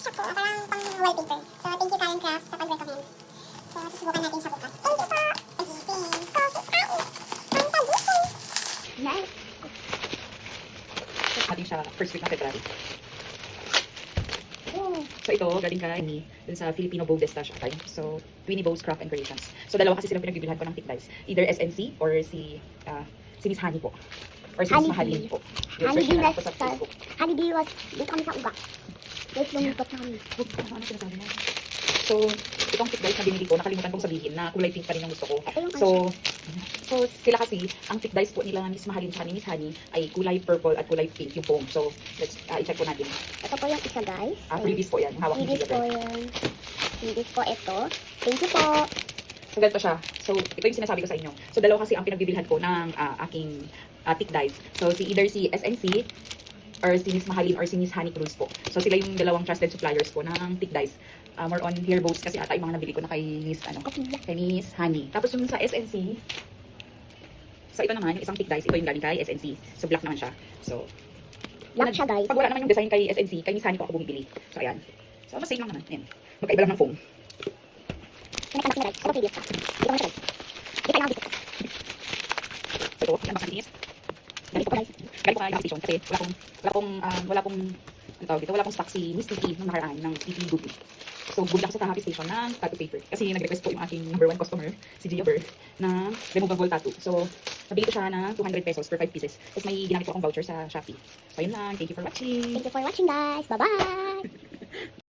siya po. Parang pang wallpaper. So, thank you Karen Crafts sa pag-recommend. So, susubukan natin siya bukas. Thank you po! Amazing! Coffee! Ang tagising! Nice! Ating siya first week ng February. Ooh. So ito, galing kay ni dun sa Filipino Bow Destache Time. So, Twinnie Bows Craft and Creations. So, dalawa kasi silang pinagbibilhan ko ng tick dice. Either SNC or si Miss Honey po. Or si Miss Honey Mahalin Bee. po. Honey Bee Search was sa Facebook. Honey Bee was dito kami sa uga. Guys, lumipot na kami. Ano sinasabi mo? So, itong tick dice na binili ko, nakalimutan kong sabihin na kulay pink pa rin yung gusto ko. Ito yung So sila kasi, ang tick dice po nila na Miss Mahalin at Miss Honey ay kulay purple at kulay pink yung foam. So, let's i-check po natin. Ito po yung isa, guys. Freebies po yan. Yung hawak ni Freebies po Gilbert. yan. Freebies po ito. Thank you po. So, ganito siya. So, ito yung sinasabi ko sa inyo. So, dalawa kasi ang pinagbibilhan ko ng aking tick dice. So, either si SNC or si Miss Mahalin or si Miss Honey Cruz po. So, sila yung dalawang trusted suppliers ko ng tick dice. More on hair bows kasi ata yung mga nabili ko na kay Miss, kay Miss Honey. Tapos yung sa SNC, so ito naman, yung isang tick dice, ito yung galing kay SNC. So, black naman siya. So, Black siya, guys. pag wala naman yung design kay SNC, kay Miss Honey po ako bumibili. So, ayan. So, mas same lang naman. Ayan. Magkaiba lang ng foam. Pinakamak na, guys. Ito previous ka. Dito mo na, guys. Dito na, dito. So, ito, yan, mas galing po guys. Galing po kay Happy Station kasi wala pong ang tawag dito, wala pong stock si Miss Titi nung nakaraan ng Titi Goopy. So, bumili ako sa Happy Station ng tattoo paper. Kasi nag-request po yung aking #1 customer, si Gia Burr, na removable tattoo. So, nabili ko siya na 200 pesos per 5 pieces. Tapos may ginamit ko akong voucher sa Shopee. So, yun lang. Thank you for watching. Thank you for watching, guys. Bye-bye!